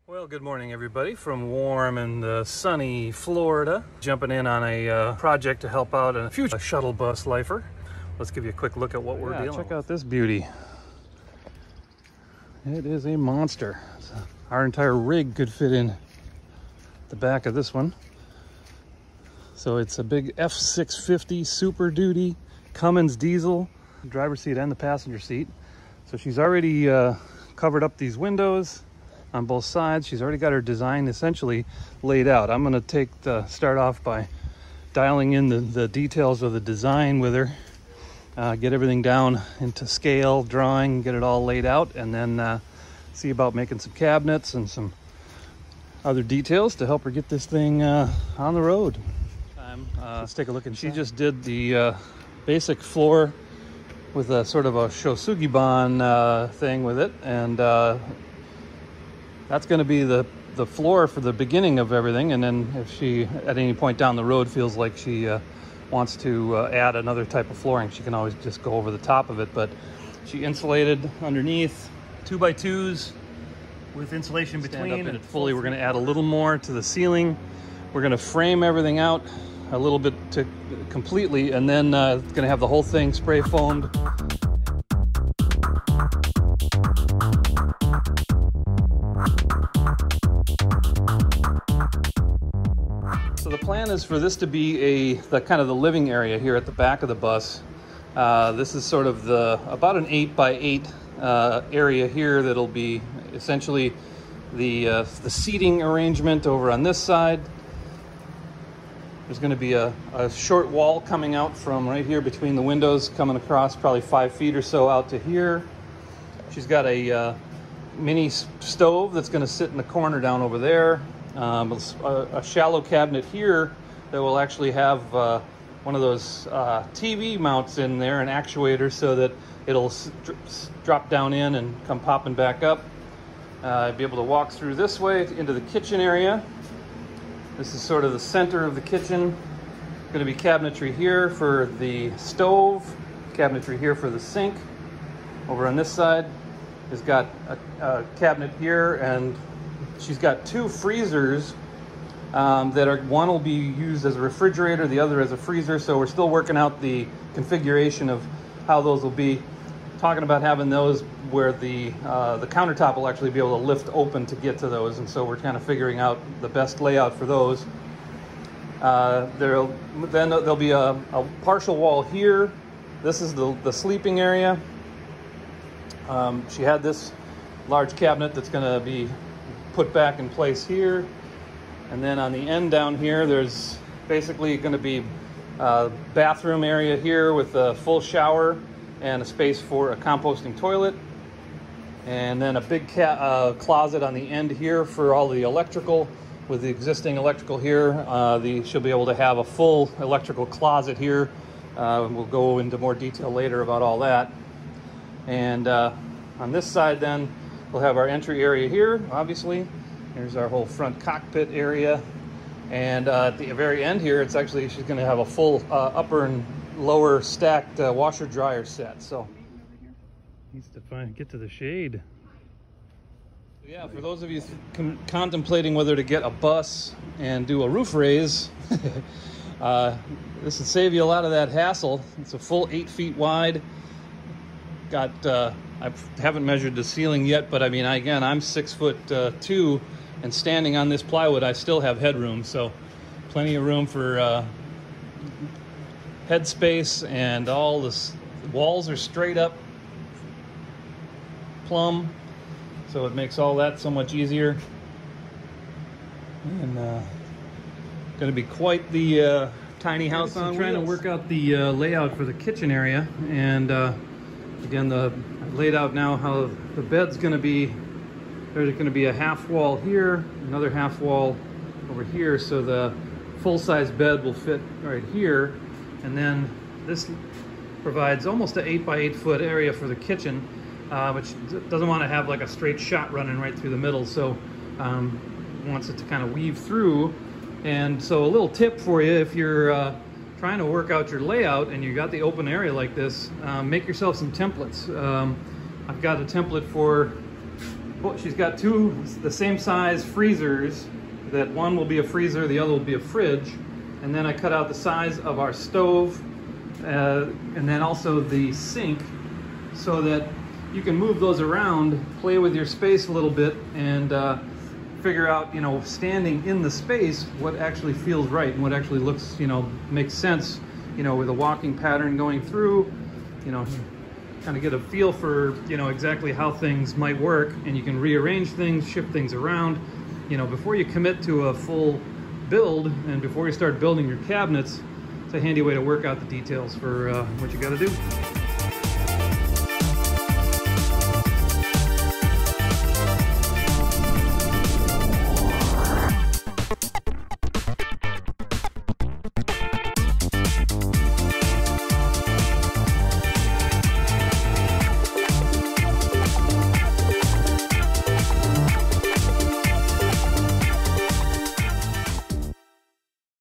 Well, good morning everybody from warm and sunny Florida. Jumping in on a project to help out a future shuttle bus lifer. Let's give you a quick look at what we're dealing with. Check out this beauty. It is a monster. Our entire rig could fit in the back of this one. So it's a big F650 Super Duty Cummins diesel, driver's seat and the passenger seat. So she's already covered up these windows on both sides. She's already got her design essentially laid out. I'm going to start off by dialing in the details of the design with her, get everything down into scale, drawing, get it all laid out, and then see about making some cabinets and some other details to help her get this thing on the road. Let's take a look. And she just did the basic floor with a sort of a shosugiban thing with it, and that's going to be the floor for the beginning of everything. And then if she at any point down the road feels like she wants to add another type of flooring, she can always just go over the top of it. But she insulated underneath 2x2s with insulation between it fully. We're going to add a little more to the ceiling. We're going to frame everything out a little bit to completely, and then it's going to have the whole thing spray foamed. So the plan is for this to be the kind of the living area here at the back of the bus. This is sort of about an 8x8 area here that'll be essentially the seating arrangement over on this side. There's going to be a short wall coming out from right here between the windows, coming across probably 5 feet or so out to here. She's got a mini stove that's going to sit in the corner down over there. A shallow cabinet here that will actually have one of those TV mounts in there, an actuator, so that it'll drop down in and come popping back up. Be able to walk through this way into the kitchen area. This is sort of the center of the kitchen. Going to be cabinetry here for the stove, cabinetry here for the sink. Over on this side has got a cabinet here, and she's got 2 freezers one will be used as a refrigerator, the other as a freezer. So we're still working out the configuration of how those will be. Talking about having those where the countertop will actually be able to lift open to get to those, and so we're kind of figuring out the best layout for those. There'll be a partial wall here. This is the sleeping area. She had this large cabinet that's going to be put back in place here, and then on the end down here there's basically going to be a bathroom area here with a full shower and a space for a composting toilet, and then a big closet on the end here for all the electrical. With the existing electrical here, she'll be able to have a full electrical closet here. We'll go into more detail later about all that. And on this side then, we'll have our entry area here, obviously. Here's our whole front cockpit area. And at the very end here, she's going to have a full upper and lower stacked washer dryer set. So needs to get to the shade. Yeah, for those of you contemplating whether to get a bus and do a roof raise, this would save you a lot of that hassle. It's a full 8 feet wide. I haven't measured the ceiling yet, but I mean, again, I'm 6'2", and standing on this plywood, I still have headroom. So plenty of room for headspace, and all the walls are straight up plumb, so it makes all that so much easier. And going to be quite the tiny house on wheels. Trying to work out the layout for the kitchen area, and again, I laid out now how the bed's going to be. There's going to be a half wall here, another half wall over here, so the full-size bed will fit right here. And then this provides almost an 8x8 foot area for the kitchen, which doesn't want to have like a straight shot running right through the middle, so wants it to kind of weave through. And so a little tip for you, if you're trying to work out your layout and you got the open area like this, make yourself some templates. I've got a template for she's got two the same size freezers, that one will be a freezer, the other will be a fridge. And then I cut out the size of our stove and then also the sink, so that you can move those around, play with your space a little bit, and figure out, you know, standing in the space, what actually feels right and what actually looks, you know, makes sense, you know, with a walking pattern going through, you know, kind of get a feel for, you know, exactly how things might work, and you can rearrange things, shift things around, you know, before you commit to a full build and before you start building your cabinets. It's a handy way to work out the details for what you got to do.